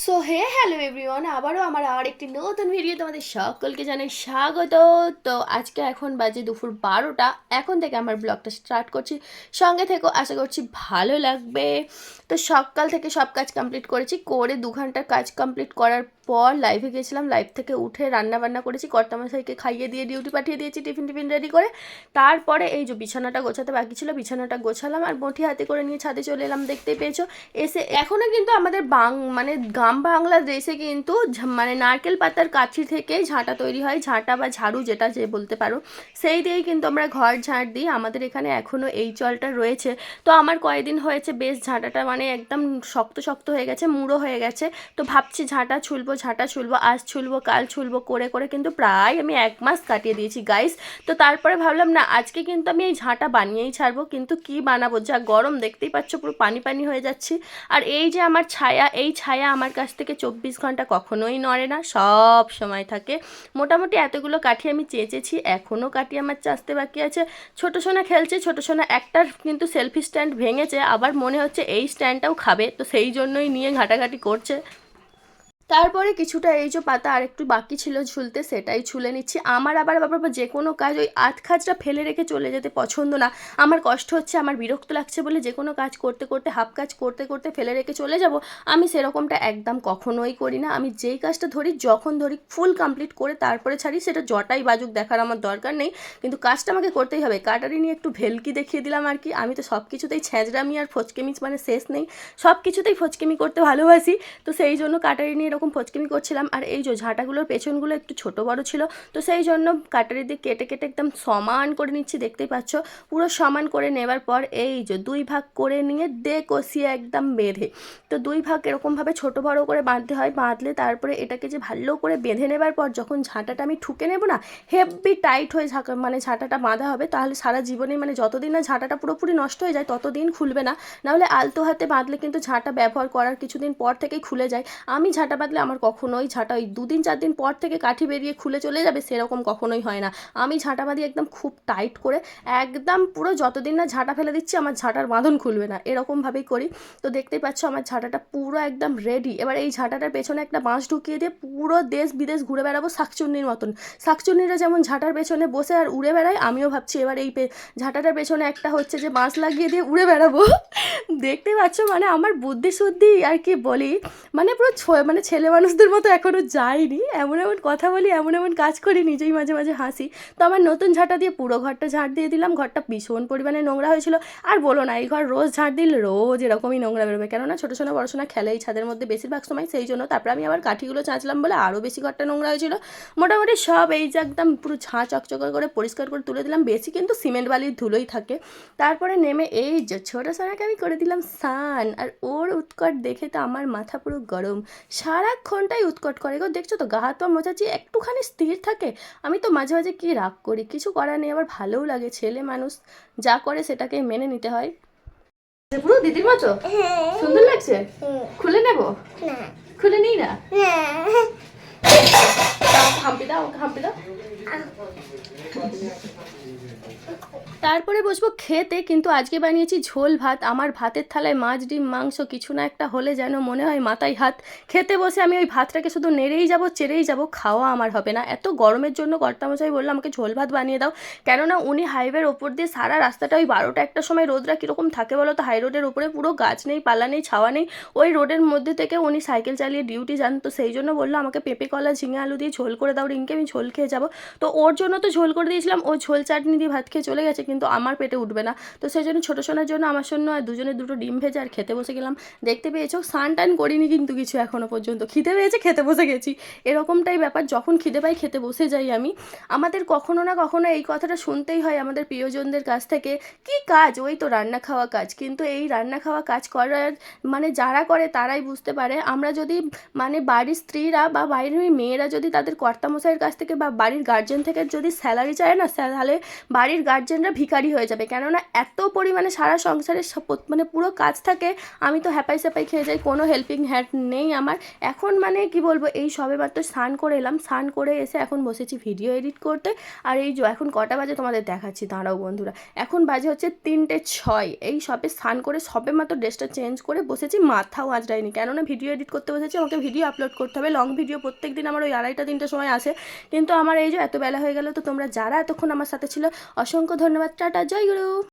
So hello everyone, আবারও আমার একটি নতুন ভিডিও তোমাদের সকলকে জানাই স্বাগত। তো আজকে এখন বাজে দুপুর 12টা। এখন থেকে আমার ব্লগটা স্টার্ট করছি, সঙ্গে থেকো, আশা করছি ভালো লাগবে। তো সকাল থেকে সব কাজ কমপ্লিট করেছি, করে 2 ঘন্টার কাজ কমপ্লিট করার পর লাইভে গেছিলাম। লাইভ থেকে উঠে রান্না বান্না করেছি, কর্তামশাইকে খাইয়ে দিয়ে ডিউটি পাঠিয়ে দিয়েছি, টিফিন রেডি করে। তারপরে এই যে বিছানাটা গোছাতে বাকি ছিল, বিছানাটা গোছালাম আর বটি হাতে করে নিয়ে ছাদে চলে এলাম। দেখতেই পেয়েছো এসে এখনও কিন্তু আমাদের মানে গ্রাম বাংলার দেশে কিন্তু মানে নারকেল পাতার কাঠি থেকে ঝাঁটা তৈরি হয়, ঝাঁটা বা ঝাড়ু যেটা যে বলতে পারো, সেই দিয়েই কিন্তু আমরা ঘর ঝাঁট দিই। আমাদের এখানে এখনও এই চলটা রয়েছে। তো আমার কয়েকদিন হয়েছে বেশ ঝাঁটাটা মানে একদম শক্ত শক্ত হয়ে গেছে, মুড়ো হয়ে গেছে। তো ভাবছি ঝাঁটা ছুলবো, আজ ছুলবো কাল ছুলবো করে করে কিন্তু প্রায় আমি 1 মাস কাটিয়ে দিয়েছি গাইস। তো তারপরে ভাবলাম না, আজকে কিন্তু আমি এই ঝাঁটা বানিয়েই ছাড়বো। কিন্তু কি বানাবো, যা গরম দেখতেই পাচ্ছ, পুরো পানি পানি হয়ে যাচ্ছি। আর এই যে আমার ছায়া, এই ছায়া আমার কাছ থেকে 24 ঘন্টা কখনোই নড়ে না, সব সময় থাকে। মোটামুটি এতগুলো কাঠি আমি চেঁচেছি, এখনও কাঠি আমার চাচতে বাকি আছে। ছোটো সোনা খেলছে, ছোটো সোনা একটার কিন্তু সেলফি স্ট্যান্ড ভেঙেছে, আবার মনে হচ্ছে এই স্ট্যান্ডটাও খাবে, তো সেই জন্যই নিয়ে ঘাটাঘাটি করছে। তারপরে কিছুটা এই যে পাতা আর একটু বাকি ছিল ঝুলতে, সেটাই ছুলে নিচ্ছি। আমার আবার বাবা যে কোনো কাজ ওই আধ কাজটা ফেলে রেখে চলে যেতে পছন্দ না। আমার কষ্ট হচ্ছে, আমার বিরক্ত লাগছে বলে যে কোনো কাজ করতে করতে, হাফ কাজ করতে করতে ফেলে রেখে চলে যাব, আমি সেরকমটা একদম কখনোই করি না। আমি যেই কাজটা ধরি, যখন ধরি ফুল কমপ্লিট করে তারপরে ছাড়ি, সেটা জটাই বাজুক দেখার আমার দরকার নেই, কিন্তু কাজটা আমাকে করতেই হবে। কাটারি নিয়ে একটু ভেলকি দেখিয়ে দিলাম আর কি। আমি তো সব কিছুতেই ছ্যাঁচড়ামি আর ফচকেমি মানে শেষ নেই, সব কিছুতেই ফচকেমি করতে ভালোবাসি। তো সেই জন্য কাটারি নিয়ে এরকম ফচকেমি করছিলাম। আর এই যে ঝাঁটাগুলোর পেছনগুলো একটু ছোট বড় ছিল, তো সেই জন্য কাটারি দিয়ে কেটে কেটে একদম সমান করে নিচ্ছি। দেখতেই পাচ্ছ, পুরো সমান করে নেবার পর এই যে 2 ভাগ করে নিয়ে কষিয়ে একদম বেঁধে, তো 2 ভাগ এরকমভাবে ছোট বড় করে বাঁধতে হয়। বাঁধলে তারপরে এটাকে যে ভালো করে বেঁধে নেবার পর যখন ঝাঁটাটা আমি ঠুকে নেব না, হেভি টাইট হয়ে মানে ঝাঁটাটা বাঁধা হবে, তাহলে সারা জীবনে মানে যতদিন না ঝাঁটাটা পুরোপুরি নষ্ট হয়ে যায় ততদিন খুলবে না। নাহলে আলতো হাতে বাঁধলে কিন্তু ঝাঁটা ব্যবহার করার কিছুদিন পর থেকেই খুলে যায়। আমি ঝাঁটা বাঁধলে আমার কখনোই ঝাঁটা ওই 2 দিন 4 দিন পর থেকে কাঠি বেরিয়ে খুলে চলে যাবে, সেরকম কখনোই হয় না। আমি ঝাঁটা বাঁধি একদম খুব টাইট করে, একদম পুরো যতদিন না ঝাঁটা ফেলে দিচ্ছি আমার ঝাঁটার বাঁধন খুলবে না, এরকমভাবেই করি। তো দেখতেই পাচ্ছ আমার ঝাঁটাটা পুরো একদম রেডি। এবার এই ঝাঁটাটার পেছনে একটা বাঁশ ঢুকিয়ে দিয়ে পুরো দেশ বিদেশ ঘুরে বেড়াবো শাকচুন্নির মতন। শাকচুন্নিরা যেমন ঝাঁটার পেছনে বসে আর উড়ে বেড়ায়, আমিও ভাবছি এবার এই ঝাঁটাটার পেছনে একটা হচ্ছে যে বাঁশ লাগিয়ে দিয়ে উড়ে বেড়াবো। দেখতে পাচ্ছ মানে আমার বুদ্ধি শুদ্ধি আর কি বলি, মানে পুরো মানে ছেলে মানুষদের মতো এখনও যায়নি। এমন এমন কথা বলি, এমন এমন কাজ করি, নিজেই মাঝে মাঝে হাসি। তো আমার নতুন ঝাঁটা দিয়ে পুরো ঘরটা ঝাঁট দিয়ে দিলাম। ঘরটা ভীষণ পরিমাণে নোংরা হয়েছিল, আর বলো না, এই ঘর রোজ ঝাঁট দিলে রোজ এরকমই নোংরা বেরোবে। কেননা ছোটো ছোটো পড়াশোনা খেলে এই ছাদের মধ্যে বেশিরভাগ সময়, সেই জন্য। তারপরে আমি আবার কাঠিগুলো চাঁচলাম বলে আরও বেশি ঘরটা নোংরা হয়েছিল। মোটামুটি সব এই যে একদম পুরো ঝাঁ চকচক করে পরিষ্কার করে তুলে দিলাম। বেশি কিন্তু সিমেন্ট বালির ধুলোই থাকে। তারপরে নেমে এই যে ছোটো সোনাকে আমি করে দিলাম স্নান, আর ওর উৎকট দেখে তো আমার মাথা পুরো গরম। সারাক্ষণটাই উৎকট করে গো, দেখছো তো গা হাত পা মোচাচ্ছি, একটুখানি স্থির থাকে। আমি তো মাঝে মাঝে কি রাগ করি, কিছু করার নেই, আবার ভালোও লাগে, ছেলে মানুষ যা করে সেটাকে মেনে নিতে হয়। পুরো দিদির মতো সুন্দর লাগছে, খুলে নেবো? খুলে নিই না, হাম্পি দাও, হাম্পি দাও। তারপরে বসবো খেতে, কিন্তু আজকে বানিয়েছি ঝোল ভাত। আমার ভাতের থালায় মাছ ডিম মাংস কিছু না একটা হলে যেন মনে হয় মাথায় হাত। খেতে বসে আমি ওই ভাতটাকে শুধু নেড়েই যাব, চেড়েই যাব, খাওয়া আমার হবে না। এত গরমের জন্য কর্তামশাই বললো আমাকে ঝোল ভাত বানিয়ে দাও, কেননা উনি হাইওয়ের ওপর দিয়ে সারা রাস্তাটা ওই 12টা 1টার সময় রোদরা কীরকম থাকে বলো তো, হাই রোডের উপরে পুরো গাছ নেই, পালা নেই, ছাওয়া নেই, ওই রোডের মধ্যে থেকে উনি সাইকেল চালিয়ে ডিউটি যান। তো সেই জন্য বললো আমাকে পেঁপে কলা ঝিঙে আলু দিয়ে ঝোল করে দাও রিঙ্কি, আমি ঝোল খেয়ে যাবো। তো ওর জন্য তো ঝোল করে দিয়েছিলাম, ও ঝোল চাটনি দিয়ে ভাত খেয়ে চলে গেছে, কিন্তু আমার পেটে উঠবে না। তো সেই জন্য ছোটো সোনার জন্য আমার জন্য আর দুজনে দুটো ডিম ভেজে আর খেতে বসে গেলাম। দেখতে পেয়েছো স্নান টান করিনি কিন্তু কিছু এখনও পর্যন্ত, খিদে পেয়েছে খেতে বসে গেছি, এরকমটাই ব্যাপার। যখন খিদে পাই খেতে বসে যাই আমি। আমাদের কখনো না কখনো এই কথাটা শুনতেই হয় আমাদের প্রিয়জনদের কাছ থেকে, কি কাজ, ওই তো রান্না খাওয়া কাজ। কিন্তু এই রান্না খাওয়া কাজ করার মানে যারা করে তারাই বুঝতে পারে। আমরা যদি মানে বাড়ির স্ত্রীরা বা বাইরের মেয়েরা যদি তাদের কর্তামশাইয়ের কাছ থেকে বা বাড়ির গার্জেন গার্জেন থেকে যদি স্যালারি চায় না, তাহলে বাড়ির গার্জেনরা ভিখারি হয়ে যাবে। কেননা এত পরিমাণে সারা সংসারের মানে পুরো কাজ থাকে, আমি তো হ্যাপাই স্যাপাই খেয়ে যাই, কোনো হেল্পিং হ্যান্ড নেই আমার। এখন মানে কি বলবো, এই সবেমাত্র স্নান করে এলাম, স্নান করে এসে এখন বসেছি ভিডিও এডিট করতে। আর এই যে এখন কটা বাজে তোমাদের দেখাচ্ছি, দাঁড়াও বন্ধুরা, এখন বাজে হচ্ছে 3:06। এই সবে স্নান করে সবে মাত্র ড্রেসটা চেঞ্জ করে বসেছি, মাথাও আঁচড়াইনি, কেননা ভিডিও এডিট করতে বসেছি, আমাকে ভিডিও আপলোড করতে হবে। লং ভিডিও প্রত্যেক দিন আমার ওই 2:30-3টার সময় আসে, কিন্তু আমার এই যে এত বেলা হয়ে গেল। তো তোমরা যারা এতক্ষণ আমার সাথে ছিল, অসংখ্য ধন্যবাদ। টাটা, জয় গুরু।